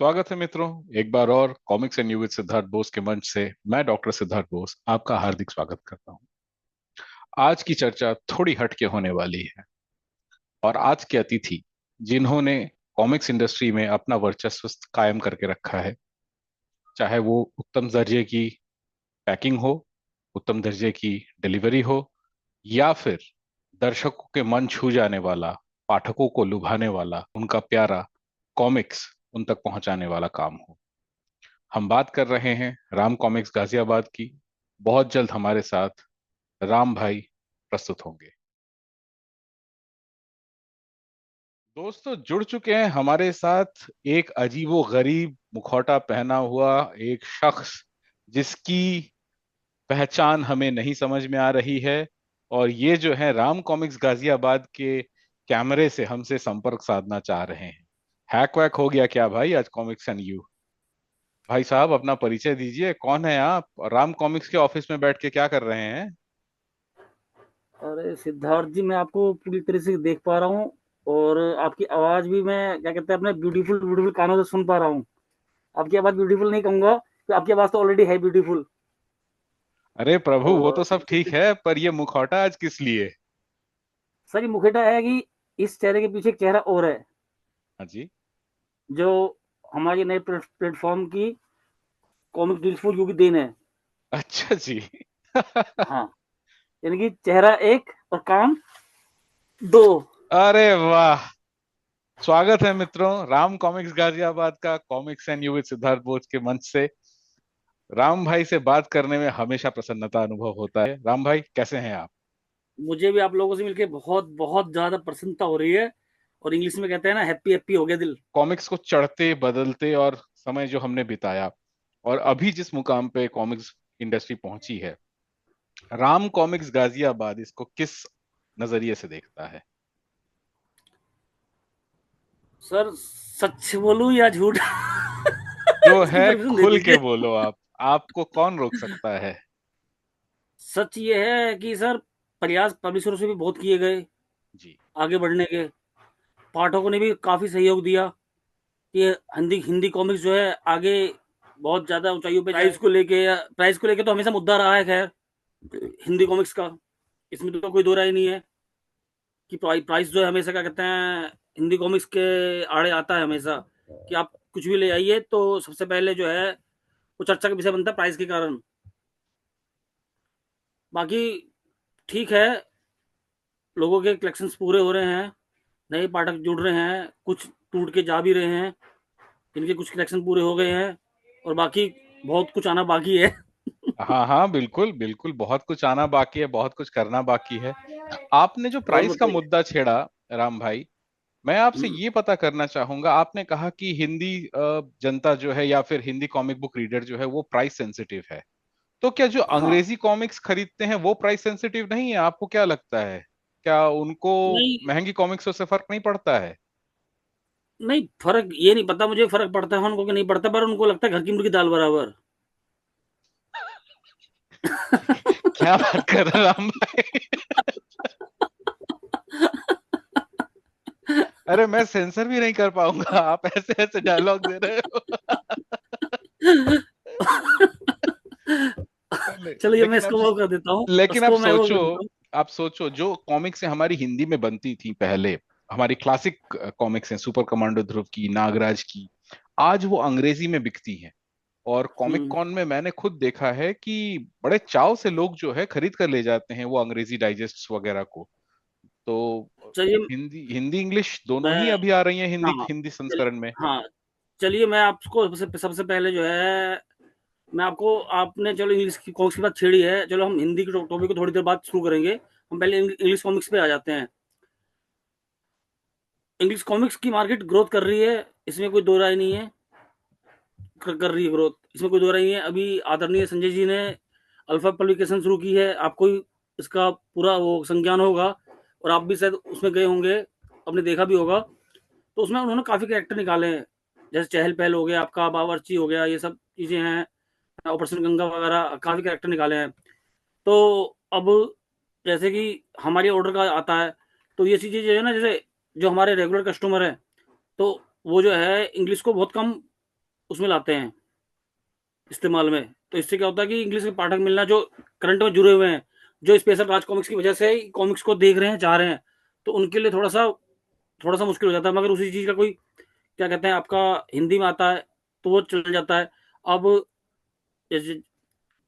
स्वागत है मित्रों। एक बार और comics and you with Siddharth Bose के मंच से मैं डॉक्टर सिद्धार्थ बोस आपका हार्दिक स्वागत करता हूं। आज की चर्चा थोड़ी हटके होने वाली है और आज के अतिथि जिन्होंने कॉमिक्स इंडस्ट्री में अपना वर्चस्व कायम करके रखा है, चाहे वो उत्तम दर्जे की पैकिंग हो, उत्तम दर्जे की डिलीवरी हो, या फिर दर्शकों के मन छू जाने वाला, पाठकों को लुभाने वाला, उनका प्यारा कॉमिक्स उन तक पहुंचाने वाला काम हो। हम बात कर रहे हैं राम कॉमिक्स गाजियाबाद की। बहुत जल्द हमारे साथ राम भाई प्रस्तुत होंगे। दोस्तों जुड़ चुके हैं हमारे साथ एक अजीबो गरीब मुखौटा पहना हुआ एक शख्स, जिसकी पहचान हमें नहीं समझ में आ रही है। और ये जो है राम कॉमिक्स गाजियाबाद के कैमरे से हमसे संपर्क साधना चाह रहे हैं। हैक वैक हो गया क्या भाई आज कॉमिक्स एंड यू? भाई साहब अपना परिचय दीजिए, कौन है आप? राम कॉमिक्स के ऑफिस में बैठ के क्या कर रहे हैं? अरे सिद्धार्थ जी, मैं आपको पूरी तरह से देख पा रहा हूँ। और आपकी आवाज भी मैं क्या कहते हैं अपने ब्यूटीफुल ब्यूटीफुल कानों से सुन पा रहा हूँ। आपकी आवाज ब्यूटीफुल नहीं कहूंगा, तो आपकी आवाज तो ऑलरेडी है ब्यूटीफुल। अरे प्रभु, वो तो और सब ठीक है, पर ये मुखौटा आज किस लिए? सर, ये मुखेटा है कि इस चेहरे के पीछे एक चेहरा और है, हाँ जी। जो हमारी नए प्लेटफॉर्म की कॉमिक डील्स फॉर यू की देन है। अच्छा जी। हाँ, यानी कि चेहरा एक और काम दो। अरे वाह! स्वागत है मित्रों राम कॉमिक्स गाजियाबाद का comics and you with Siddharth Bose के मंच से। राम भाई से बात करने में हमेशा प्रसन्नता अनुभव होता है। राम भाई कैसे हैं आप? मुझे भी आप लोगों से मिलकर बहुत बहुत ज्यादा प्रसन्नता हो रही है। और इंग्लिश में कहते हैं ना, हैप्पी हैप्पी हो गया दिल। कॉमिक्स को चढ़ते बदलते और समय जो हमने बिताया, और अभी जिस मुकाम पे कॉमिक्स इंडस्ट्री पहुंची है, राम कॉमिक्स गाजियाबाद इसको किस नजरिए से देखता है? सर, सच बोलूं या झूठ? जो इसकी है परमिशन दे खुल के दीजिए। बोलो आप। आपको कौन रोक सकता है? सच ये है कि सर, प्रयास पब्लिशरों से भी बहुत किए गए जी। आगे बढ़ने के। पाठकों ने भी काफी सहयोग दिया कि हिंदी हिंदी कॉमिक्स जो है आगे बहुत ज्यादा ऊंचाइयों पे प्राइस को लेके तो हमेशा मुद्दा रहा है। खैर, हिंदी कॉमिक्स का इसमें तो कोई दो राय नहीं है कि प्राइस जो है हमेशा क्या कहते हैं, हिंदी कॉमिक्स के आड़े आता है हमेशा। कि आप कुछ भी ले आइए तो सबसे पहले जो है वो चर्चा का विषय बनता है प्राइस के कारण। बाकी ठीक है, लोगों के कलेक्शंस पूरे हो रहे हैं, नए पाठक जुड़ रहे हैं, कुछ टूट के जा भी रहे हैं, इनके कुछ कलेक्शन पूरे हो गए हैं। और बाकी बहुत कुछ आना बाकी है। हाँ हाँ, बिल्कुल बिल्कुल, बहुत कुछ आना बाकी है, बहुत कुछ करना बाकी है। आपने जो और प्राइस का बताइए। मुद्दा छेड़ा, राम भाई, मैं आपसे ये पता करना चाहूंगा। आपने कहा कि हिंदी जनता जो है या फिर हिंदी कॉमिक बुक रीडर जो है वो प्राइस सेंसिटिव है। तो क्या जो हाँ। अंग्रेजी कॉमिक्स खरीदते हैं वो प्राइस सेंसिटिव नहीं है? आपको क्या लगता है? क्या उनको नहीं, महंगी कॉमिक्सों से फर्क नहीं पड़ता है? नहीं फर्क ये नहीं पता मुझे, फर्क पड़ता है उनको कि नहीं पड़ता, पर उनको लगता है घर की मुर्गी दाल बराबर। क्या बात कर रहे हैं राम भाई? अरे मैं सेंसर भी नहीं कर पाऊंगा, आप ऐसे ऐसे डायलॉग दे रहे हो। चलिए, मैं लेकिन आप इसको वो कर देता हूँ, लेकिन आप उसको मैं वो सोचो, कर देता हूँ। आप सोचो जो कॉमिक्स हमारी हिंदी में बनती थी पहले, हमारी क्लासिक कॉमिक्स हैं, सुपर कमांडो ध्रुव की, नागराज की, आज वो अंग्रेजी में बिकती हैं। और कॉमिक हम्म। कॉन में मैंने खुद देखा है कि बड़े चाव से लोग जो है खरीद कर ले जाते हैं वो अंग्रेजी डाइजेस्ट वगैरह को। तो चलिए, हिंदी हिंदी इंग्लिश दोनों मैं ही अभी आ रही हैं हिंदी हाँ हिंदी चल संस्करण में। हाँ चलिए, मैं आपको सबसे सबसे पहले जो है, मैं आपको, आपने चलो इंग्लिश की कॉमिक्स की बात छेड़ी है, चलो हम हिंदी के टॉपिक को थोड़ी देर बाद शुरू करेंगे। हम पहले इंग्लिश कॉमिक्स पे आ जाते हैं। इंग्लिश कॉमिक्स की मार्केट ग्रोथ कर रही है, इसमें कोई दो राय नहीं है। कर रही है ग्रोथ, इसमें कोई दो राय नहीं है। अभी आदरणीय संजय जी ने अल्फा पब्लिकेशन शुरू की है, आपको इसका पूरा वो संज्ञान होगा। और आप भी शायद उसमें गए होंगे, आपने देखा भी होगा। तो उसमें उन्होंने काफी कैरेक्टर निकाले हैं, जैसे चहल पहल हो गया, आपका बावर्ची हो गया, ये सब चीजें हैं। ऑपरेशन गंगा वगैरह काफी कैरेक्टर निकाले हैं। तो अब जैसे कि हमारे ऑर्डर का आता है, तो ये चीजें जो है ना, जैसे जो हमारे रेगुलर कस्टमर है, तो वो जो है इंग्लिश को बहुत कम उसमें लाते हैं इस्तेमाल में। तो इससे क्या होता है कि इंग्लिश के पाठक मिलना जो करंट में जुड़े हुए हैं, जो स्पेशल राज कॉमिक्स की वजह से कॉमिक्स को देख रहे हैं, चाह रहे हैं, तो उनके लिए थोड़ा सा मुश्किल हो जाता है। मगर उसी चीज़ का कोई क्या कहते हैं आपका हिंदी में आता है तो वो चल जाता है। अब जैसे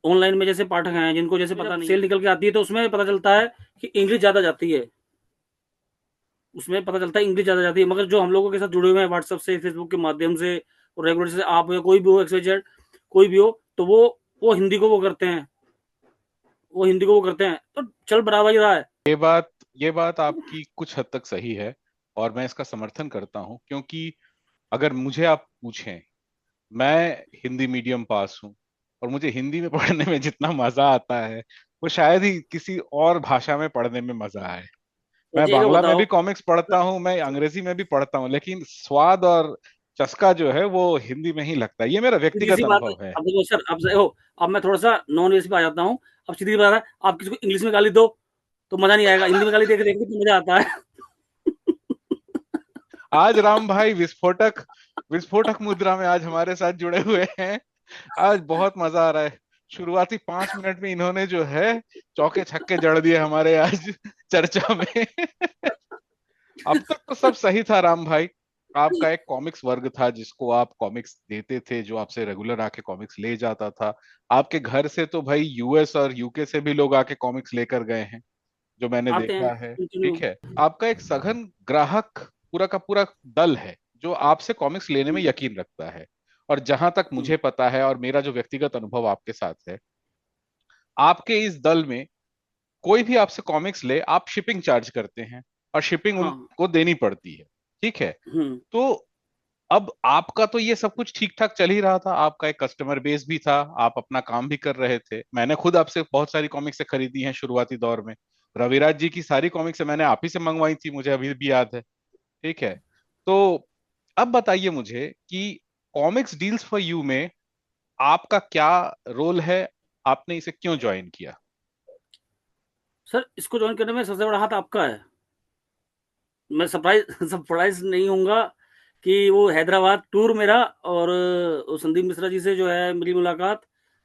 ऑनलाइन में जैसे पाठक हैं जिनको जैसे पता नहीं सेल निकल के आती है तो उसमें पता चलता है कि इंग्लिश ज़्यादा जाती है, उसमें पता चलता है इंग्लिश ज़्यादा जाती है। मगर जो हम लोगों के साथ जुड़े हुए हैं व्हाट्सएप से, फेसबुक के माध्यम से और रेगुलर से आप या कोई भी हो, XYZ कोई भी हो, तो वो हिंदी को वो करते हैं, वो हिंदी को वो करते हैं, तो चल बराबर ही रहा है। ये बात आपकी कुछ हद तक सही है, और मैं इसका समर्थन करता हूं, क्योंकि अगर मुझे आप पूछें, मैं हिंदी मीडियम पास हूं, और मुझे हिंदी में पढ़ने में जितना मजा आता है वो शायद ही किसी और भाषा में पढ़ने में मजा आए। मैं मुझे ये बांग्ला में बताओ, भी कॉमिक्स पढ़ता हूँ, मैं अंग्रेजी में भी पढ़ता हूँ, लेकिन स्वाद और चस्का जो है वो हिंदी में ही लगता है। ये मेरा सीधी व्यक्तिगत सी बात है। अनुभव है। अब देखो सर, अब देखो, अब मैं थोड़ा सा नॉन वेज पे आ जाता हूँ। अब सीधी सी बात है, आप किसी को इंग्लिश में गाली दो तो मजा नहीं आएगा, हिंदी में गाली देख देख के तो मजा आता है। आज राम भाई विस्फोटक विस्फोटक मुद्रा में आज हमारे साथ जुड़े हुए हैं। आज बहुत मजा आ रहा है। शुरुआती 5 मिनट में इन्होंने जो है चौके छक्के जड़ दिए हमारे आज चर्चा में। अब तक तो सब सही था राम भाई। आपका एक कॉमिक्स वर्ग था जिसको आप कॉमिक्स देते थे, जो आपसे रेगुलर आके कॉमिक्स ले जाता था। आपके घर से तो भाई यूएस और यूके से भी लोग आके कॉमिक्स लेकर गए हैं, जो मैंने आते हैं देखा है। कंटिन्यू। ठीक है। आपका एक सघन ग्राहक पूरा का पूरा दल है जो आपसे कॉमिक्स लेने में यकीन रखता है। और जहां तक मुझे पता है, और मेरा जो व्यक्तिगत अनुभव आपके साथ है, आपके इस दल में कोई भी आपसे कॉमिक्स ले, आप शिपिंग चार्ज करते हैं, और शिपिंग हाँ। उनको देनी पड़ती है। ठीक है। हम्म। तो अब आपका तो ये सब कुछ ठीक ठाक चल ही रहा था, आपका एक कस्टमर बेस भी था, आप अपना काम भी कर रहे थे। मैंने खुद आपसे बहुत सारी कॉमिक्स खरीदी हैं शुरुआती दौर में। रविराज जी की सारी कॉमिक्स मैंने आप ही से मंगवाई थी, मुझे अभी भी याद है। ठीक है। तो अब बताइए मुझे कि कॉमिक्स डील्स फॉर यू में आपका क्या रोल है, आपने इसे क्यों ज्वाइन किया? सर, इसको ज्वाइन करने में सबसे बड़ा हाथ आपका है। मैं सरप्राइज सरप्राइज नहीं होऊंगा कि वो हैदराबाद टूर मेरा और वो संदीप मिश्रा जी से जो है मेरी मुलाकात,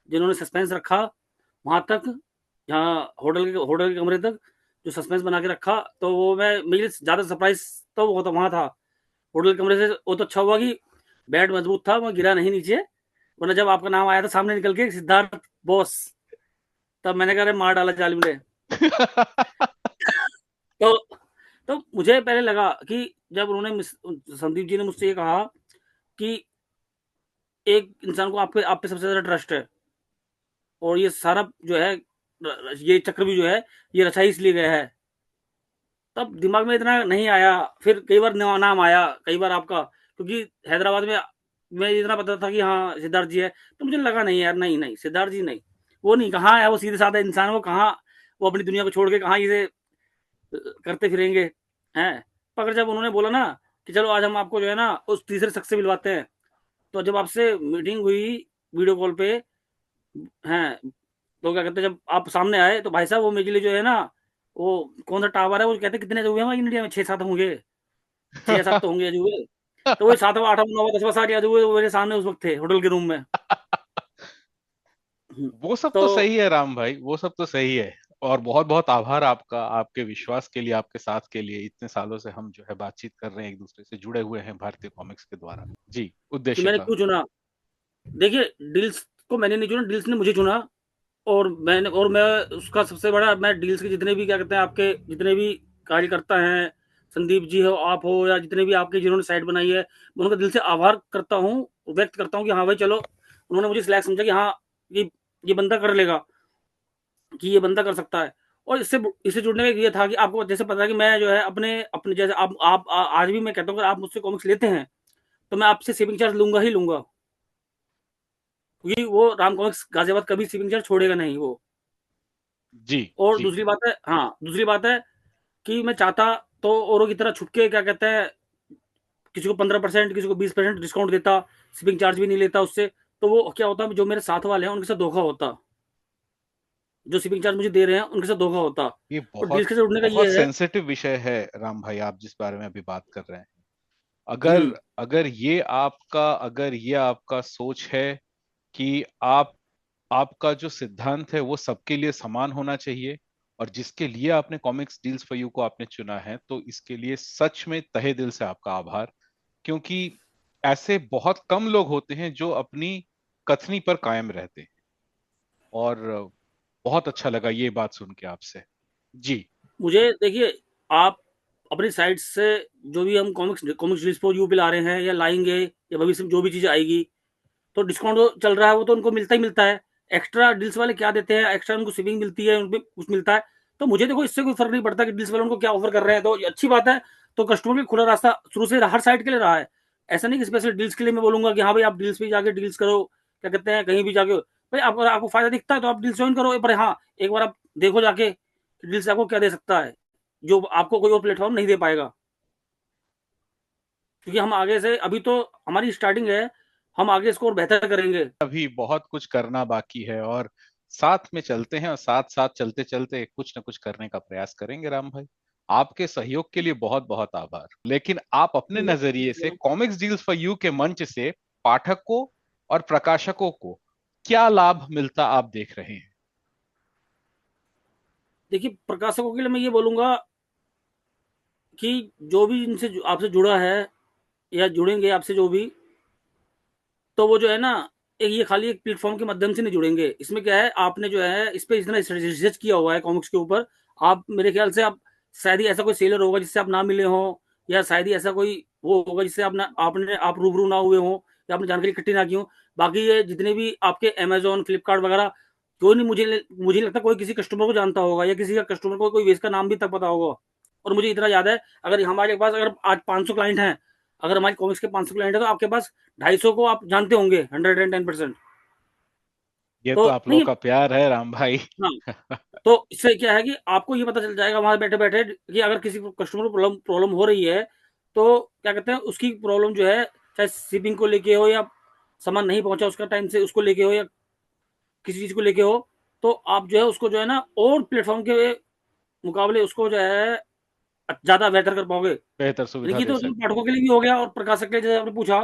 जिन्होंने सस्पेंस रखा वहां तक, जहाँ होटल के कमरे तक जो सस्पेंस बना के रखा, तो वो मैं मेरे लिए ज्यादा सरप्राइज तो वो तो वहां था होटल के कमरे से। वो तो अच्छा हुआ कि बेड मजबूत था, मैं गिरा नहीं नीचे, वरना जब आपका नाम आया था सामने निकल के सिद्धार्थ बॉस, तब मैंने कहा अरे मार डाला जालिम ने। तो तो मुझे पहले लगा कि जब संदीप जी ने मुझसे ये कहा कि एक इंसान को आप पे सबसे ज्यादा ट्रस्ट है और ये सारा जो है ये चक्र भी जो है ये रचा ही इसलिए गया है, तब दिमाग में इतना नहीं आया। फिर कई बार नाम आया, कई बार आपका, क्योंकि हैदराबाद में मैं इतना पता था कि हाँ सिद्धार्थ जी है, तो मुझे लगा नहीं यार, नहीं नहीं सिद्धार्थ जी नहीं, वो नहीं, कहाँ है वो सीधे साधा इंसान, वो कहाँ, वो अपनी दुनिया को छोड़ के कहाँ इसे करते फिरेंगे हैं। पर जब उन्होंने बोला ना कि चलो आज हम आपको जो है ना उस तीसरे शख्स से मिलवाते हैं, तो जब आपसे मीटिंग हुई वीडियो कॉल पे हैं, तो क्या कहते हैं, जब आप सामने आए तो भाई साहब वो मेरे लिए जो है ना, वो कौन सा टावर है, वो कहते हैं कितने हुए हैं इंडिया में, 6-7 होंगे, 6 या 7 तो होंगे अजूबे हुए। तो वही 7वां 8वां 9वां 10वां 60 याद हुए वो मेरे सामने उस वक्त थे होटल के रूम में। वो सब तो तो सही है राम भाई, वो सब तो सही है। और बहुत बहुत आभार आपका, आपके विश्वास के लिए, आपके साथ के लिए। इतने सालों से हम जो है बातचीत कर रहे हैं, एक दूसरे से जुड़े हुए हैं भारतीय कॉमिक्स के द्वारा। जी, कि उद्देश्य मैंने था। क्यों चुना, देखिए, डील्स को मैंने नहीं चुना, डील्स ने मुझे चुना। और मैं उसका सबसे बड़ा, मैं डील्स के जितने भी क्या कहते हैं आपके जितने भी कार्यकर्ता हैं, संदीप जी हो, आप हो, या जितने भी आपके जिन्होंने साइट बनाई है, मैं उनका दिल से आभार करता हूँ, व्यक्त करता हूँ कि हाँ भाई चलो, उन्होंने मुझे सिलेक्ट समझा कि हाँ ये ये बंदा कर लेगा, कि ये बंदा कर सकता है। और इससे जुड़ने का ये था कि आपको जैसे पता है कि मैं जो है अपने अपने जैसे आज भी मैं कहता हूँ अगर आप मुझसे कॉमिक्स लेते हैं तो मैं आपसे शिपिंग चार्ज लूंगा ही लूंगा, क्योंकि वो राम कॉमिक्स गाजियाबाद कभी शिपिंग चार्ज छोड़ेगा नहीं वो। जी। और जी। दूसरी बात है, हाँ दूसरी बात है कि मैं चाहता तो औरों की तरह छुप के क्या कहते हैं, किसी को 15%, किसी को 20% डिस्काउंट देता, शिपिंग चार्ज भी नहीं लेता उससे, तो वो क्या होता, जो मेरे साथ वाले हैं उनके साथ धोखा होता, जो शिपिंग चार्ज मुझे दे रहे हैं उनके साथ धोखा होता। ये और डील बहुत के साथ उड़ने का बहुत ये है। सेंसिटिव विषय है राम भाई, आप जिस बारे में अभी बात कर रहे हैं। अगर अगर ये आपका सोच है कि आपका जो सिद्धांत है वो सबके लिए समान होना चाहिए, और जिसके लिए आपने कॉमिक्स डील्स फॉर यू को आपने चुना है, तो इसके लिए सच में तहे दिल से आपका आभार। क्योंकि ऐसे बहुत कम लोग होते हैं जो अपनी कथनी पर कायम रहते हैं। और बहुत अच्छा लगा ये बात सुन के आपसे। जी। मुझे देखिए, आप अपनी साइड से जो भी हम कॉमिक्स डिस्पो यू पे ला रहे हैं या लाएंगे या भविष्य में जो भी चीजें आएगी, तो डिस्काउंट तो चल रहा है, वो तो उनको मिलता ही मिलता है। एक्स्ट्रा डील्स वाले क्या देते हैं, एक्स्ट्रा उनको शिपिंग मिलती है, उनपे कुछ मिलता है। तो मुझे देखो इससे कोई फर्क नहीं पड़ता कि डील्स वाले उनको क्या ऑफर कर रहे हैं, तो ये अच्छी बात है। तो कस्टमर के खुला रास्ता शुरू से हर साइड के लिए रहा है। ऐसा नहीं कि स्पेशल डील्स के लिए मैं बोलूंगा कि हाँ भाई आप डील्स पे जाके डील्स करो, क्या कहते हैं, कहीं भी जाके भाई आप, अगर आपको फायदा दिखता है तो आप डील्स ज्वाइन करो, पर हाँ एक बार आप देखो जाके डील्स आपको क्या दे सकता है, जो आपको कोई और प्लेटफॉर्म नहीं दे पाएगा। क्योंकि हम आगे से, अभी तो हमारी स्टार्टिंग है, हम आगे इसको और बेहतर करेंगे। अभी बहुत कुछ करना बाकी है, और साथ में चलते हैं, और साथ साथ चलते चलते कुछ न कुछ करने का प्रयास करेंगे राम भाई। आपके सहयोग के लिए बहुत बहुत आभार। लेकिन आप अपने नजरिए से कॉमिक्स डील्स फॉर यू के मंच से पाठकों और प्रकाशकों को क्या लाभ मिलता आप देख रहे हैं? देखिए, प्रकाशकों के लिए मैं ये बोलूंगा कि जो भी इनसे आपसे जुड़ा है या जुड़ेंगे आपसे जो भी, तो वो जो है ना, एक ये खाली एक प्लेटफॉर्म के माध्यम से नहीं जुड़ेंगे। इसमें क्या है, आपने जो है इस पे इतना रिसर्च किया हुआ है कॉमिक्स के ऊपर। आप मेरे ख्याल से आप शायद ही ऐसा कोई सेलर होगा जिससे आप ना मिले हो, या शायद ही ऐसा कोई वो होगा जिससे आप ना आपने आप रूबरू ना हुए हो, या आपने जानकारी इकट्ठी ना की हो। बाकी ये जितने भी आपके अमेजोन फ्लिपकार्ट वगैरह, कोई नहीं, मुझे नहीं लगता कोई किसी कस्टमर को जानता होगा, या किसी का कस्टमर को कोई वेज का नाम भी तक पता होगा। और मुझे इतना याद है, अगर हमारे पास अगर आज 500 क्लाइंट हैं, अगर हमारे कॉमिक्स के 500 क्लाइंट है, तो आपके पास 250 को आप जानते होंगे 110%। ये तो तो आप लोगों नहीं, का प्यार है राम भाई। हाँ, तो इससे क्या है कि आपको ये पता चल जाएगा वहां बैठे बैठे कि अगर किसी को कस्टमर को प्रॉब्लम प्रॉब्लम हो रही है, तो क्या कहते हैं, उसकी प्रॉब्लम जो है, चाहे शिपिंग को लेके हो, या सामान नहीं पहुंचा उसका टाइम से उसको लेके हो, या किसी चीज को लेके हो, तो आप जो है उसको जो है ना और प्लेटफॉर्म के मुकाबले उसको जो है ज्यादा बेहतर कर पाओगे। बेहतर सुविधा देखिए, दे तो सकते हैं। पाठकों के लिए भी हो गया और प्रकाशक के लिए जैसे आपने पूछा।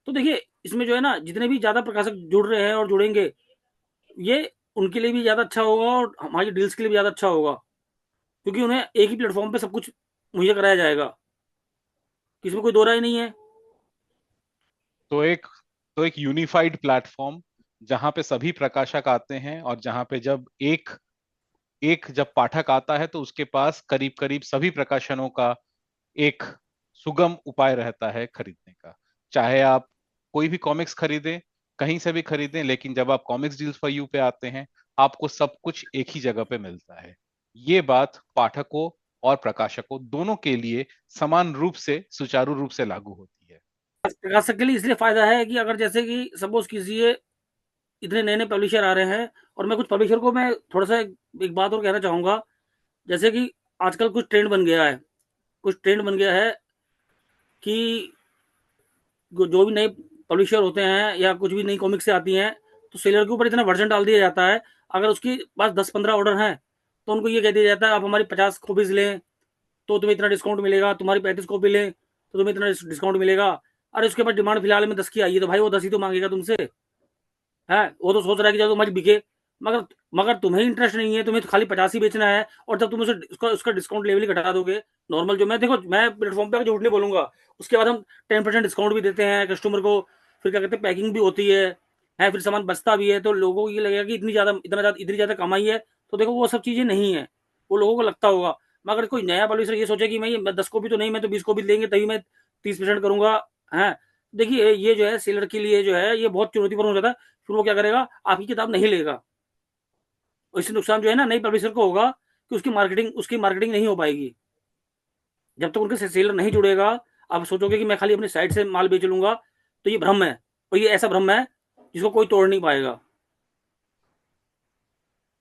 तो देखिए, इसमें जो है ना, जितने भी ज्यादा प्रकाशक जुड़ रहे हैं और जुड़ेंगे, ये उनके लिए भी ज्यादा अच्छा होगा और हमारी डील्स के लिए भी ज्यादा अच्छा होगा। क्योंकि उन्हें एक ही प्लेटफॉर्म पे सब कुछ मुहैया कराया जाएगा, किसी में कोई दो राय नहीं है। तो एक तो एक यूनिफाइड प्लेटफॉर्म, जहां पे सभी प्रकाशक आते हैं, और जहां पे जब एक एक जब पाठक आता है तो उसके पास करीब करीब सभी प्रकाशनों का एक सुगम उपाय रहता है खरीदने का। चाहे आप कोई भी कॉमिक्स खरीदें, कहीं से भी खरीदें, लेकिन जब आप कॉमिक्स डील्स फॉर यू पे आते हैं, आपको सब कुछ एक ही जगह पे मिलता है। ये बात पाठकों और प्रकाशकों दोनों के लिए समान रूप से, सुचारू रूप से लागू होती है। प्रकाशक के लिए इसलिए फायदा है कि अगर जैसे कि सपोज कीजिए इतने नए नए पब्लिशर आ रहे हैं, और मैं कुछ पब्लिशर को मैं थोड़ा सा एक बात और कहना चाहूंगा। जैसे कि आजकल कुछ ट्रेंड बन गया है, कुछ ट्रेंड बन गया है कि जो भी नए पब्लिशर होते हैं या कुछ भी नई कॉमिक्स से आती हैं, तो सेलर के ऊपर इतना वर्जन डाल दिया जाता है। अगर उसके पास 10-15 ऑर्डर हैं, तो उनको ये कह दिया जाता है आप हमारी 50 कॉपीज लें तो तुम्हें इतना डिस्काउंट मिलेगा, तुम्हारी 35 कॉपी लें तो तुम्हें इतना डिस्काउंट मिलेगा। अरे उसके बाद डिमांड फिलहाल में 10 की आई है, तो भाई वो 10 ही तो मांगेगा तुमसे। है, वो तो सोच रहा है कि जब तुम्हारी बिके, मगर मगर तुम्हें इंटरेस्ट नहीं है, तुम्हें तो खाली 50 ही बेचना है। और जब तुम उसे उसका उसका डिस्काउंट लेवल ही घटा दोगे, नॉर्मल जो मैं देखो मैं प्लेटफॉर्म पे झूठ नहीं बोलूंगा, उसके बाद हम 10% डिस्काउंट भी देते हैं कस्टमर को। फिर क्या कहते हैं, पैकिंग भी होती है, फिर सामान बचता भी है, तो लोगों को ये लगेगा कि इतनी ज्यादा कमाई है। तो देखो वो सब चीजें नहीं है, वो लोगों को लगता होगा। मगर कोई नया पब्लिशर ये सोचे कि मैं 10 कॉपी तो नहीं, मैं तो 20 कॉपी लेंगे तभी मैं 30% करूंगा। है, देखिए ये जो है सेलर के लिए जो है ये बहुत चुनौतीपूर्ण हो जाता है। फिर वो क्या करेगा, आपकी किताब नहीं लेगा। और इससे नुकसान जो है ना नई पब्लिशर को होगा कि उसकी मार्केटिंग नहीं हो पाएगी। जब तक उनके सेलर नहीं जुड़ेगा, आप सोचोगे कि मैं खाली अपनी साइट से माल बेच लूंगा, तो ये भ्रम है। और ये ऐसा भ्रम है जिसको कोई तोड़ नहीं पाएगा।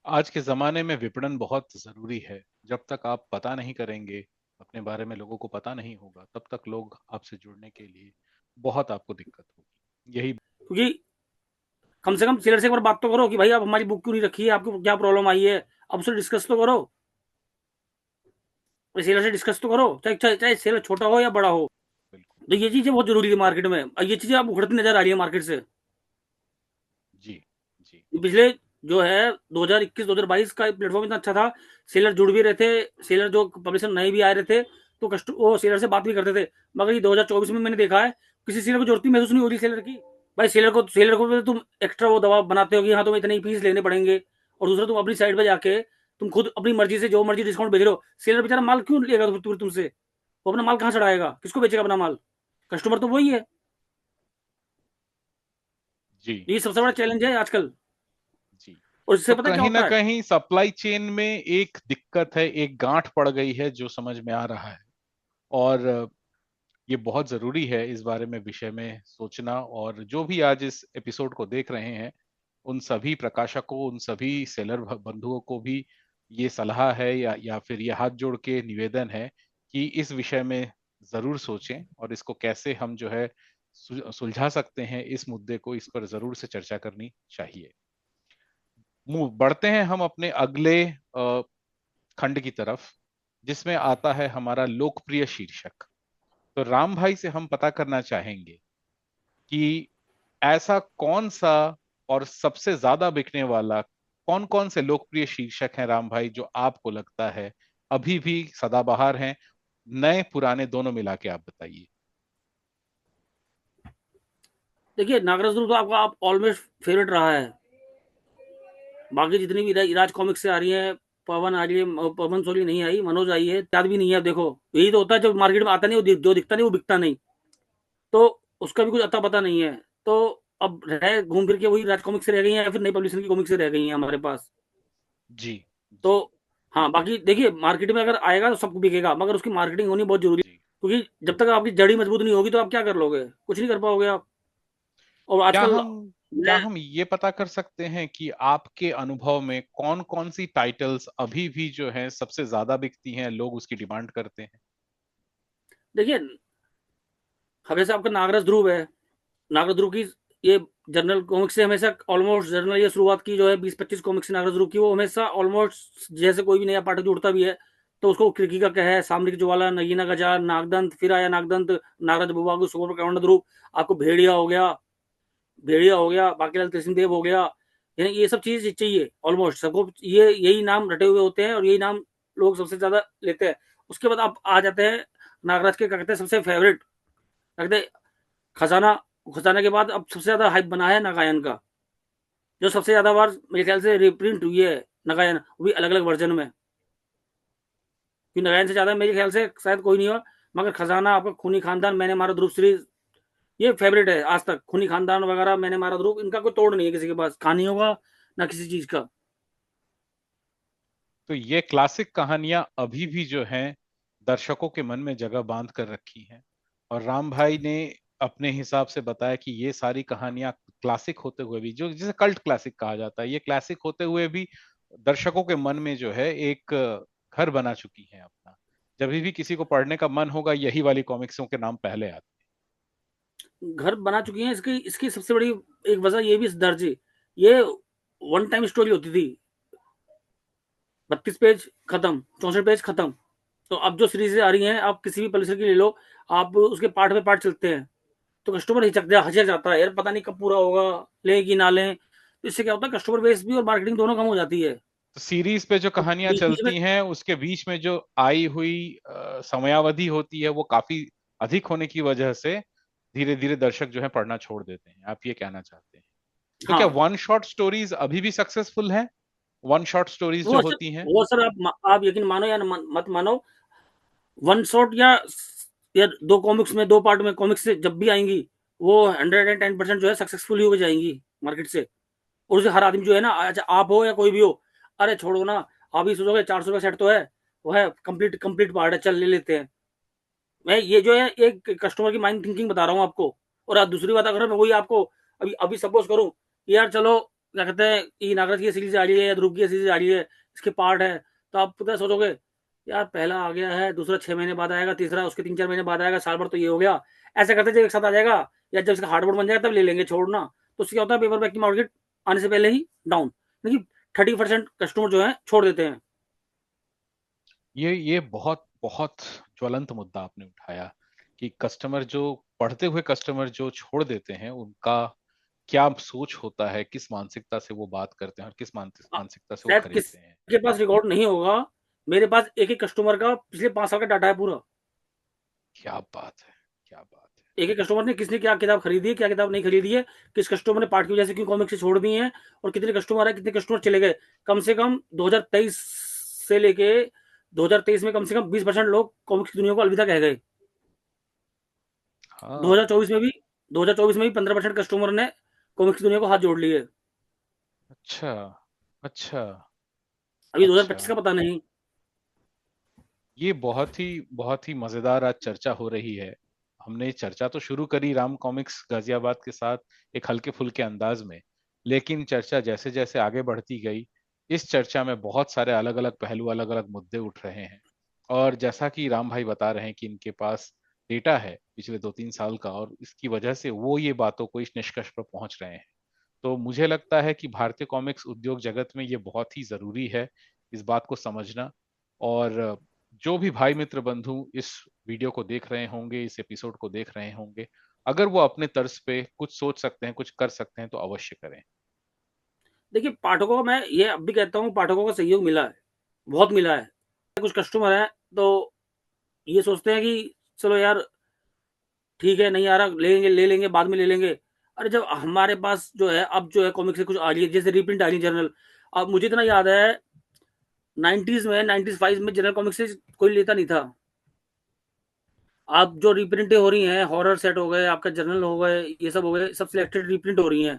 आज के जमाने में विपणन बहुत जरूरी है। जब तक आप पता नहीं करेंगे, अपने बारे में लोगों को पता नहीं होगा, तब तक लोग आपसे जुड़ने के लिए बहुत आपको दिक्कत होगी। यही। क्योंकि कम से कम सेलर से एक बार बात तो करो कि भाई आप हमारी बुक क्यों नहीं रखी है, आपको क्या प्रॉब्लम आई है। अब उससे डिस्कस तो करो, सेलर से डिस्कस तो करो, चाहे चाहे चाहे सेलर छोटा हो या बड़ा हो। बिल्कुल। तो ये चीज़ें बहुत ज़रूरी है मार्केट में, और ये चीज़ें अब उभरती नज़र आ रही है मार्केट से। जी जी पिछले जो है 2021-2022 का प्लेटफ़ॉर्म इतना अच्छा था, सेलर जुड़ भी रहे थे, सेलर जो पब्लिशर नए भी आ रहे थे, तो वो सेलर से बात भी करते थे। मगर ये 2024 में मैंने देखा है, किसी सेलर को ज़रूरत ही महसूस नहीं हो रही सेलर की। भाई सेलर को भी तुम एक्स्ट्रा वो दबाव बनाते हो कि हाँ, तुम्हें इतने ही पीस लेने पड़ेंगे, और दूसरा तुम अपनी साइड पे जाके तुम खुद अपनी मर्ज़ी से जो मर्ज़ी डिस्काउंट बेच रहे हो। सेलर बेचारा माल क्यों लेगा तुमसे? वो अपना माल कहाँ चढ़ाएगा? किसको बेचेगा अपना माल? कस्टमर तो वही है। जी ये सबसे बड़ा जी चैलेंज है आजकल। जी। और इससे तो पता है क्या कहीं ना होता है? कहीं सप्लाई चेन में एक दिक्कत है, एक गांठ पड़ गई है जो समझ में आ रहा है। और ये बहुत जरूरी है इस बारे में विषय में सोचना। और जो भी आज इस एपिसोड को देख रहे हैं, उन सभी प्रकाशकों, उन सभी सेलर बंधुओं को भी ये सलाह है या फिर ये हाथ जोड़ के निवेदन है कि इस विषय में जरूर सोचें, और इसको कैसे हम जो है सुलझा सकते हैं, इस मुद्दे को, इस पर जरूर से चर्चा करनी चाहिए। बढ़ते हैं हम अपने अगले खंड की तरफ, जिसमें आता है हमारा लोकप्रिय शीर्षक। तो राम भाई से हम पता करना चाहेंगे कि ऐसा कौन सा और सबसे ज्यादा बिकने वाला कौन कौन से लोकप्रिय शीर्षक हैं राम भाई, जो आपको लगता है अभी भी सदाबहार हैं, नए पुराने दोनों मिला के आप बताइए। देखिए, नागराज ग्रुप तो आपका आप ऑलमोस्ट फेवरेट रहा है। बाकी जितनी भी इराज कॉमिक्स से आ रही है, पवन आ रही है, पवन सोली नहीं आई, मनोज आई है, त्याग भी नहीं है। अब देखो, यही तो होता है, जब मार्केट में आता नहीं, जो दिखता नहीं वो बिकता नहीं, तो उसका भी कुछ अता पता नहीं है। तो अब रह घूम फिर के वही राज कॉमिक्स से रह गई हैं, या फिर नई पब्लिशिंग की कॉमिक्स से रह गई हैं हमारे पास। जी तो जी हाँ, बाकी देखिए, मार्केट में अगर आएगा तो सब बिकेगा, मगर उसकी मार्केटिंग होनी बहुत जरूरी जी। है, क्योंकि जब तक आपकी जड़ी मजबूत नहीं होगी तो आप क्या कर लोगे? कुछ नहीं कर पाओगे आप। और क्या आजकल हम क्या मैं हम ये पता कर सकते हैं कि आपके अनुभव में कौन कौन सी टाइटल्स अभी भी जो है सबसे ज्यादा बिकती हैं, लोग उसकी डिमांड करते हैं? देखिए, अब जैसे आपका नागराज ध्रुव है, नागराज ध्रुव की ये जर्नल कॉमिक्स से हमेशा ऑलमोस्ट जर्नल ये शुरुआत की जो है 20-25 कॉमिक्स से नागराज ध्रुव की, वो हमेशा ऑलमोस्ट जैसे कोई भी नया पाठक जुड़ता भी है तो उसको क्रिकी का कह है, सामरिक ज्वाला, नगीना गजार, नागदंत, फिर आया नागदंत, नागराज बुबागु, सुपर प्रकांड ध्रुव, आपको भेड़िया हो गया, बाकीलाल कृष्ण देव हो गया। यानी ये सब चीज चाहिए, ऑलमोस्ट सबको ये यही नाम रटे हुए होते हैं, और यही नाम लोग सबसे ज्यादा लेते हैं। उसके बाद आप आ जाते हैं नागराज के, क्या कहते हैं, सबसे फेवरेट, कहते हैं खजाना। खजाना के बाद अब सबसे ज्यादा हाइप बना है नागायन का, जो सबसे ज्यादा बार मेरे ख्याल से रिप्रिंट हुई है नागायन, वो भी अलग अलग वर्जन में। कि नागायन से ज्यादा मेरे ख्याल से शायद कोई नहीं हुआ। मगर खजाना, आपका खूनी खानदान, मैंने मारा ध्रुव सीरीज, ये फेवरेट है आज तक। खूनी खानदान वगैरह, मैंने मारा ध्रुव, इनका कोई तोड़ नहीं है किसी के पास, कहानियों का ना किसी चीज का। तो ये क्लासिक कहानियां अभी भी जो हैं दर्शकों के मन में जगह बांध कर रखी हैं। और राम भाई ने अपने हिसाब से बताया कि ये सारी कहानियां क्लासिक होते हुए भी, जो जिसे कल्ट क्लासिक कहा जाता है, ये क्लासिक होते हुए भी दर्शकों के मन में जो है एक घर बना चुकी है अपना। जब भी किसी को पढ़ने का मन होगा, यही वाली कॉमिक्सों के नाम पहले आते घर बना चुकी हैं। इसकी इसकी सबसे बड़ी एक वजह ये भी इस दर्ज, ये वन टाइम स्टोरी होती थी, 32 पेज खत्म, 64 पेज खत्म। तो अब जो सीरीज आ रही हैं, आप किसी भी पब्लिशर की ले लो, आप उसके पार्ट पे पार्ट चलते हैं, तो कस्टमर हिचक जाता है, यार पता नहीं कब पूरा होगा, लें कि ना लें। तो इससे क्या होता है, कस्टमर बेस भी और मार्केटिंग दोनों कम हो जाती है। तो सीरीज पे जो और कहानियां बीच बीच में, चलती हैं उसके बीच में जो आई हुई समयावधि होती है, वो काफी अधिक होने की वजह से धीरे धीरे दर्शक जो है पढ़ना छोड़ देते हैं, आप ये कहना चाहते हैं? तो क्या हाँ, वन शॉट स्टोरीज अभी भी सक्सेसफुल हैं? वन शॉट स्टोरीज जो वो सर होती हैं? वो सर आप यकीन मानो या मत मानो, वन शॉट या दो कॉमिक्स में, दो पार्ट में कॉमिक्स से जब भी आएंगी, वो 110% जो है सक्सेसफुल ही हो जाएंगी मार्केट से। और उसे हर आदमी जो है ना, अच्छा आप हो या कोई भी हो, अरे छोड़ो ना, आप ही सोचोगे 400 का सेट तो है, वो है कंप्लीट कंप्लीट पार्ट है, चल ले लेते हैं। मैं ये जो है एक कस्टमर की माइंड थिंकिंग बता रहा हूँ आपको। और आप दूसरी बात, अगर मैं वही आपको अभी अभी सपोज करूँ कि यार चलो, क्या कहते हैं, ये नागराज की सीरीज आ रही है या ध्रुव की सीरीज आ रही है, इसके पार्ट है, तो आप पता सोचोगे, यार पहला आ गया है, दूसरा 6 महीने बाद आएगा, तीसरा उसके 3-4 महीने बाद आएगा, साल भर तो ये हो गया। ऐसा करते जब एक साथ आ जाएगा, या जब इसका हार्डबोर्ड बन जाएगा तब ले लेंगे, छोड़ना। तो उससे क्या होता है, पेपर बैग की मार्केट आने से पहले ही डाउन, देखिए 30% कस्टमर जो है छोड़ देते हैं। ये बहुत बहुत ज्वलंत मुद्दा आपने उठाया कि कस्टमर जो पढ़ते हुए कस्टमर जो छोड़ देते हैं उनका क्या सोच होता है, किस मानसिकता से वो बात करते हैं और किस मानसिकता से वो शायद खरीदते हैं। किसी के पास रिकॉर्ड नहीं होगा, मेरे पास एक-एक कस्टमर का पिछले 5 साल का डाटा है पूरा। क्या बात है, क्या बात है। एक-एक कस्टमर ने किसने क्या किताब खरीदी है, क्या किताब नहीं खरीदी है, किस कस्टमर ने पाठ की वजह से क्यों कॉमिक्स छोड़ दी हैं और कितने कस्टमर आए, कितने कस्टमर चले गए। कम से कम 2023 से लेके 2023 में कम से कम 20% लोग कॉमिक्स की दुनिया को अलविदा कह गए। हाँ। 2024 में भी 2024 में भी 15% कस्टमर ने कॉमिक्स की दुनिया को हाथ जोड़ लिए। अच्छा, अच्छा, अभी अच्छा। 2025 का पता नहीं। ये बहुत ही मजेदार आज चर्चा हो रही है। हमने चर्चा तो शुरू करी राम कॉमिक्स गाजियाबाद के साथ एक हल्के फुल्के अंदाज में, लेकिन चर्चा जैसे जैसे आगे बढ़ती गई, इस चर्चा में बहुत सारे अलग अलग पहलू, अलग अलग मुद्दे उठ रहे हैं। और जैसा कि राम भाई बता रहे हैं कि इनके पास डेटा है पिछले 2-3 साल का, और इसकी वजह से वो ये बातों को इस निष्कर्ष पर पहुंच रहे हैं। तो मुझे लगता है कि भारतीय कॉमिक्स उद्योग जगत में ये बहुत ही जरूरी है इस बात को समझना। और जो भी भाई मित्र बंधु इस वीडियो को देख रहे होंगे, इस एपिसोड को देख रहे होंगे, अगर वो अपने तर्ज पे कुछ सोच सकते हैं, कुछ कर सकते हैं, तो अवश्य करें। देखिए, पाठकों को मैं ये अब भी कहता हूँ, पाठकों का सहयोग मिला है, बहुत मिला है। कुछ कस्टमर हैं तो ये सोचते हैं कि चलो यार ठीक है, नहीं आ रहा, ले लेंगे, बाद में ले लेंगे। अरे जब हमारे पास जो है अब जो है कॉमिक्स से कुछ आ रही है, जैसे रीप्रिंट आ रही है जर्नल। अब मुझे इतना याद है 90s में 95 में जनरल कॉमिक्स से कोई लेता नहीं था। अब जो रीप्रिंटें हो रही हैं, हॉरर सेट हो गए, आपका जर्नल हो गए, ये सब हो गए, सब सिलेक्टेड रीप्रिंट हो रही हैं,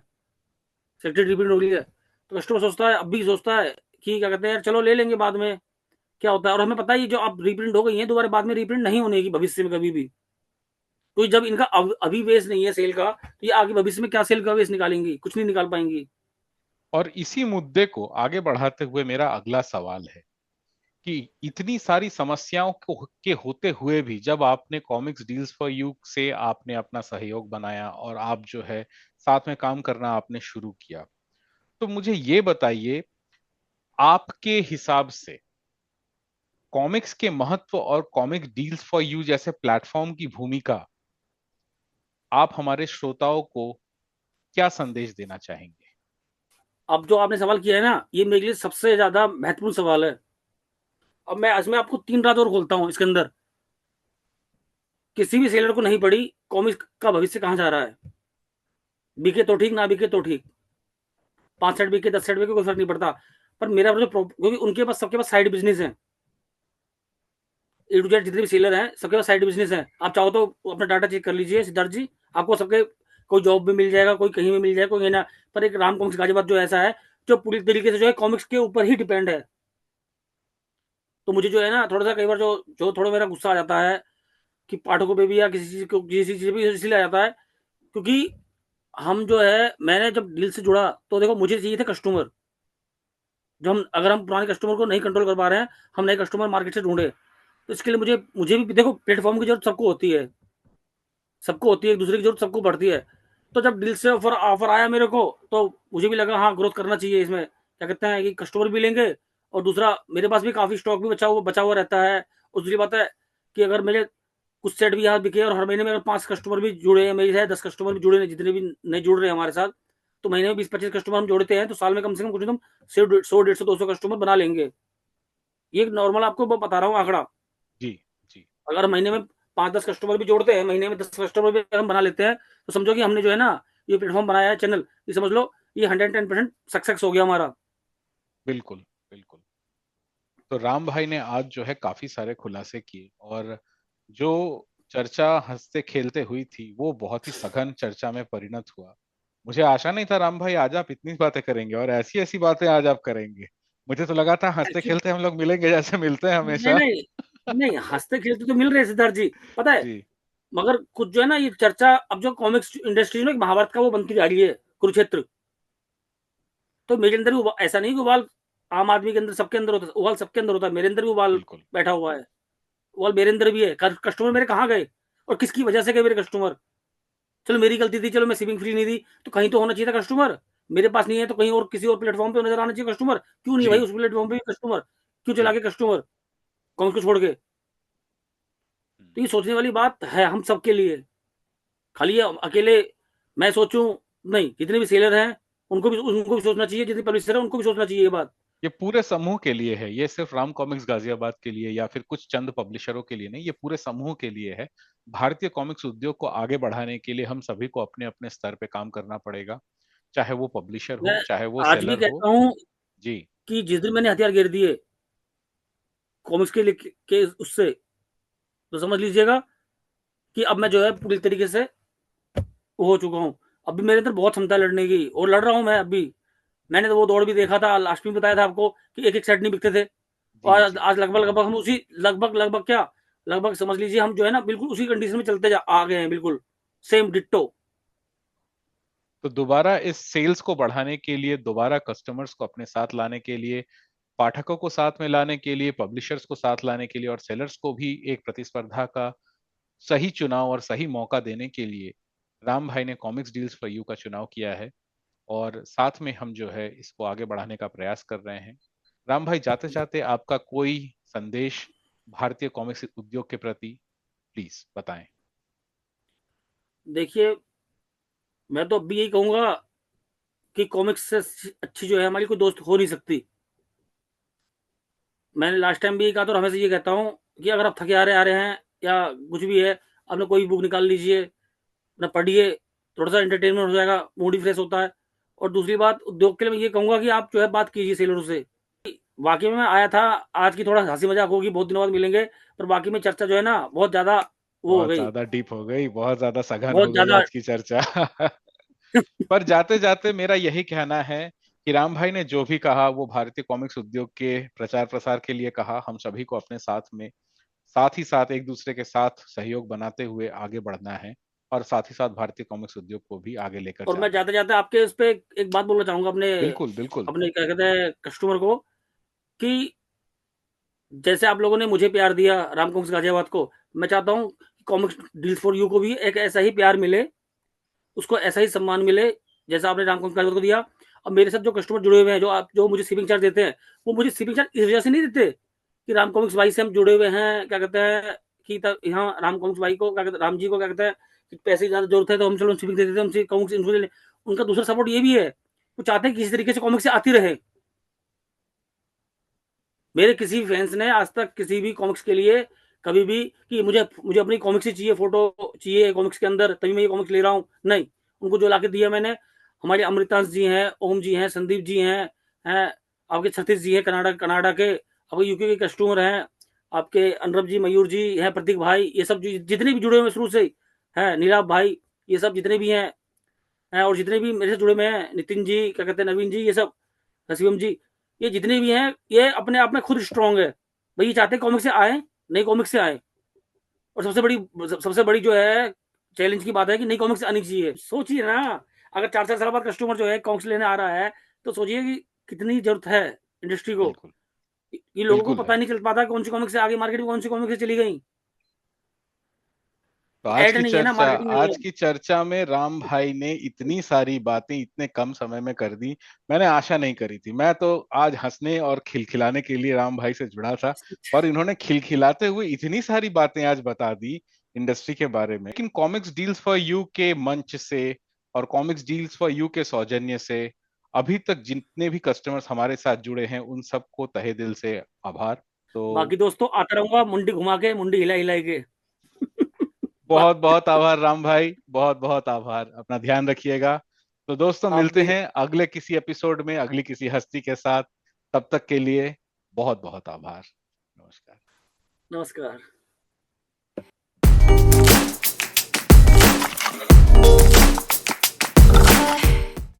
सिलेक्टेड रीप्रिंट हो रही है। तो कस्टमर सोचता है, अब भी सोचता है कि क्या कहते हैं यार चलो ले लेंगे बाद में, क्या होता है। और हमें पता है ये जो अब रीप्रिंट हो गई है दोबारा बाद में रीप्रिंट नहीं होने की भविष्य में कभी भी। तो जब इनका अभी बेस नहीं है सेल का, तो ये आगे भविष्य में क्या सेल का बेस निकालेंगी, कुछ नहीं निकाल पाएंगी। और इसी मुद्दे को आगे बढ़ाते हुए मेरा अगला सवाल है कि इतनी सारी समस्याओं को के होते हुए भी जब आपने कॉमिक्स डील्स फॉर यू से आपने अपना सहयोग बनाया और आप जो है साथ में काम करना आपने शुरू किया, तो मुझे ये बताइए, आपके हिसाब से कॉमिक्स के महत्व और कॉमिक डील्स फॉर यू जैसे प्लेटफॉर्म की भूमिका, आप हमारे श्रोताओं को क्या संदेश देना चाहेंगे? अब जो आपने सवाल किया है ना, ये मेरे लिए सबसे ज्यादा महत्वपूर्ण सवाल है। अब मैं इसमें आपको 3 रात और खोलता हूँ इसके अंदर। किसी भी सेलर को नहीं पड़ी कॉमिक्स का भविष्य कहाँ जा रहा है। बिके तो ठीक, ना बिके तो ठीक, 5 सेट बिके, 10 सेट बिके, कोई फर्क नहीं पड़ता। पर मेरा जो क्योंकि उनके पास, सबके पास साइड बिजनेस है। ए टू जेड जितने भी सेलर हैं सबके पास साइड बिजनेस है। आप चाहो तो अपना डाटा चेक कर लीजिए सिद्धार्थ जी, आपको सबके कोई जॉब भी मिल जाएगा, कोई कहीं भी मिल जाएगा, कोई ना। पर एक राम कॉमिक्स गाजियाबाद जो ऐसा है जो पूरी तरीके से जो है कॉमिक्स के ऊपर ही डिपेंड है। तो मुझे जो है ना थोड़ा सा कई बार जो जो थोड़ा मेरा गुस्सा आ जाता है कि पाठकों पे भी या किसी चीज को, किसी चीज पे इसलिए आ जाता है क्योंकि हम जो है, मैंने जब डील से जुड़ा तो देखो मुझे चाहिए थे कस्टमर। जो हम, अगर हम पुराने कस्टमर को नहीं कंट्रोल कर पा रहे हैं, हम नए कस्टमर मार्केट से ढूंढे। तो इसके लिए मुझे मुझे भी देखो, प्लेटफॉर्म की जरूरत सबको होती है, सबको होती है, एक दूसरे की जरूरत सबको पड़ती है। तो जब डील से ऑफर ऑफर आया मेरे को, तो मुझे भी लगा हाँ ग्रोथ करना चाहिए इसमें। क्या कहते हैं कि कस्टमर भी लेंगे, और दूसरा मेरे पास भी काफी स्टॉक भी बचा हुआ रहता है। और दूसरी बात है कि अगर मेरे कुछ सेट भी यहाँ बिके और हर महीने में अगर 5 कस्टमर भी जुड़े हैं मेरी, है 10 कस्टमर भी जुड़े हैं, जितने भी नहीं जुड़ रहे हैं हमारे साथ, तो महीने में 20-25 कस्टमर हम जोड़ते हैं, तो साल में कम से कम कुछ तुम 100, 150, 200 कस्टमर बना लेंगे। ये नॉर्मल आपको बता रहा हूँ आंकड़ा। जी, जी। अगर महीने में 5-10 कस्टमर भी जोड़ते हैं, महीने में 10 कस्टमर भी हम बना लेते हैं, तो समझो कि हमने जो है ना ये प्लेटफॉर्म बनाया है, चैनल, ये समझ लो ये 110% सक्सेस हो गया हमारा। बिल्कुल, बिल्कुल। तो राम भाई ने आज जो है काफी सारे खुलासे किए, और जो चर्चा हंसते खेलते हुई थी वो बहुत ही सघन चर्चा में परिणत हुआ। मुझे आशा नहीं था राम भाई आज आप इतनी बातें करेंगे और ऐसी ऐसी बातें आज आप करेंगे। मुझे तो लगा था हंसते एक्चुअली खेलते हम लोग मिलेंगे जैसे मिलते हैं नहीं हमेशा। नहीं नहीं, हंसते खेलते तो मिल रहे हैं सिद्धार्थ जी, पता है। जी, मगर कुछ जो है ना ये चर्चा, अब जो कॉमिक्स इंडस्ट्री में महाभारत का वो बनती जा रही है, कुरुक्षेत्र। तो मेरे अंदर भी ऐसा नहीं कि उबाल आम आदमी के अंदर, सबके अंदर होता है उबाल, सबके अंदर होता है, मेरे अंदर भी उबाल बिल्कुल। बैठा हुआ है। उबाल मेरे अंदर भी है। कस्टमर मेरे कहाँ गए और किसकी वजह से गए मेरे कस्टमर। चलो मेरी गलती थी, चलो मैं शिपिंग फ्री नहीं दी, तो कहीं तो होना चाहिए था कस्टमर। मेरे पास नहीं है तो कहीं और किसी और प्लेटफॉर्म पे नजर आना चाहिए कस्टमर। क्यों नहीं भाई जी, उस प्लेटफॉर्म पे कस्टमर, क्यों चला जी। के कस्टमर कॉमिक्स को छोड़ के। तो ये सोचने वाली बात है हम सबके लिए। खाली ये अकेले मैं सोचूं नहीं, जितने भी सेलर हैं उनको भी सोचना चाहिए, जितने पब्लिशर है उनको भी सोचना चाहिए ये बात। ये पूरे समूह के लिए है, ये सिर्फ राम कॉमिक्स गाजियाबाद के लिए या फिर कुछ चंद पब्लिशरों के लिए नहीं, ये पूरे समूह के लिए है। भारतीय कॉमिक्स उद्योग को आगे बढ़ाने के लिए हम सभी को अपने अपने स्तर पे काम करना पड़ेगा, चाहे वो पब्लिशर मैं हो चाहे वो आज भी सेलर हो। कहता हूँ जी। कि जिस दिन मैंने हथियार गिर दिए कॉमिक्स के लिए के उससे, तो समझ लीजिएगा कि अब मैं जो है पूरी तरीके से वो हो चुका हूँ। अभी मेरे अंदर बहुत क्षमता है लड़ने की और लड़ रहा हूँ मैं अभी। मैंने तो वो दौड़ भी देखा था, लास्ट में बताया था आपको कि एक एक सेट नहीं बिकते थे। जी। और जी। आज लगभग लगभग हम उसी लगभग क्या, लगभग समझ लीजिए हम जो है ना बिल्कुल उसी कंडीशन में चलते जा आ गए हैं, बिल्कुल सेम डिट्टो। तो दोबारा इस सेल्स को बढ़ाने के लिए, दोबारा कस्टमर्स को अपने साथ लाने के लिए, पाठकों को साथ में लाने के लिए, पब्लिशर्स को साथ लाने के लिए और सेलर्स को भी एक प्रतिस्पर्धा का सही चुनाव और सही मौका देने के लिए राम भाई ने कॉमिक्स डील्स फॉर यू का चुनाव किया है। और साथ में हम जो है इसको आगे बढ़ाने का प्रयास कर रहे हैं। राम भाई, जाते जाते आपका कोई संदेश भारतीय कॉमिक्स उद्योग के प्रति प्लीज बताएं। देखिए, मैं तो अब भी यही कहूंगा कि कॉमिक्स से अच्छी जो है हमारी कोई दोस्त हो नहीं सकती। मैंने लास्ट टाइम भी यही कहा था और हमेशा ये कहता हूँ कि अगर आप थके आ रहे हैं या कुछ भी है, अपने कोई बुक निकाल लीजिए, अपना पढ़िए, थोड़ा सा एंटरटेनमेंट हो जाएगा, मूड ही फ्रेश होता है। और दूसरी बात उद्योग के लिए मैं ये कहूंगा कि आप जो है बात कीजिए सेलरों से। वाकई में मैं आया था, आज की थोड़ा हंसी मजाक होगी, बहुत दिनों बाद मिलेंगे, पर बाकी में चर्चा जो है ना बहुत ज्यादा वो हो बहुत गई, ज्यादा डीप हो गई, बहुत ज्यादा सघन बहुत हो गई ज्यादा। आज की चर्चा। पर जाते जाते मेरा यही कहना है कि राम भाई ने जो भी कहा वो भारतीय कॉमिक्स उद्योग के प्रचार प्रसार के लिए कहा। हम सभी को अपने साथ में, साथ ही साथ एक दूसरे के साथ सहयोग बनाते हुए आगे बढ़ना है और साथ ही साथ भारतीय कॉमिक्स उद्योग को भी आगे लेकर और मैं जाना है। जाते जाते आपके इस पे एक बात बोलना चाहूंगा अपने बिल्कुल बिल्कुल। अपने क्या कहते हैं कस्टमर को, कि जैसे आप लोगों ने मुझे प्यार दिया राम कॉमिक्स गाजियाबाद को, मैं चाहता हूँ कि कॉमिक्स डील्स फॉर यू को भी एक ऐसा ही प्यार मिले, उसको ऐसा ही सम्मान मिले जैसा आपने राम कॉमिक्स गाजियाबाद को दिया। अब मेरे साथ जो कस्टमर जुड़े हुए हैं, जो मुझे शिपिंग चार्ज देते हैं, वो मुझे शिपिंग चार्ज इस वजह से नहीं देते कि राम कॉमिक्स भाई से हम जुड़े हुए हैं, क्या कहते हैं कि यहाँ राम कॉमिक्स भाई को क्या कहते हैं, राम जी को क्या कहते हैं कि पैसे की ज्यादा जरूरत है तो हम चलो शिपिंग दे देते हैं, हमसे कॉमिक्स इनको ले लें। उनका दूसरा सपोर्ट ये भी है, वो चाहते हैं किसी तरीके से कॉमिक्स से आती रहे। मेरे किसी फैंस ने आज तक किसी भी कॉमिक्स के लिए कभी भी कि मुझे मुझे अपनी कॉमिक्स ही चाहिए, फोटो चाहिए कॉमिक्स के अंदर तभी मैं ये कॉमिक्स ले रहा हूँ, नहीं। उनको जो लाके दिया मैंने, हमारे अमृतांश जी हैं, ओम जी हैं, संदीप जी हैं आपके सतीश जी हैं कनाडा कनाडा के, आपके यूके के कस्टमर हैं, आपके अनरब जी, मयूर जी हैं, प्रतीक भाई, ये सब जितने भी जुड़े हुए शुरू से हैं, नीलाभ भाई, ये सब जितने भी हैं और जितने भी मेरे से जुड़े हुए हैं, नितिन जी, क्या कहते हैं, नवीन जी, ये सब, शिवम जी, ये जितने भी हैं, ये अपने आप में खुद स्ट्रांग है। भाई ये चाहते हैं कॉमिक से आए, नई कॉमिक से आए। और सबसे बड़ी जो है चैलेंज की बात है कि नई कॉमिक्स आनी चाहिए। सोचिए ना, अगर 4-4 साल बाद कस्टमर जो है कॉमिक्स लेने आ रहा है, तो सोचिए कि कितनी जरूरत है इंडस्ट्री को। बिल्कुल ये लोगों को बिल्कुल पता है। नहीं चल पाता कौन सी कॉमिक से आगे मार्केट में, कौन सी कॉमिक से चली गई। तो आज एड की नहीं है ना, चर्चा, मार्केटिंग नहीं है। आज की चर्चा में राम भाई ने इतनी सारी बातें इतने कम समय में कर दी, मैंने आशा नहीं करी थी। मैं तो आज हंसने और खिलखिलाने के लिए राम भाई से जुड़ा था, और इन्होंने खिलखिलाते हुए इतनी सारी बातें आज बता दी इंडस्ट्री के बारे में। लेकिन कॉमिक्स डील्स फॉर यू के मंच से और कॉमिक्स डील्स फॉर यू के सौजन्य से अभी तक जितने भी कस्टमर्स हमारे साथ जुड़े हैं उन सबको तहे दिल से आभार। तो बाकी दोस्तों आता रहूंगा मुंडी घुमा के, मुंडी हिला हिला के। बहुत बहुत आभार राम भाई, बहुत बहुत आभार। अपना ध्यान रखिएगा। तो दोस्तों, आप मिलते भी। हैं अगले किसी एपिसोड में अगली किसी हस्ती के साथ। तब तक के लिए बहुत बहुत आभार। नमस्कार। नमस्कार।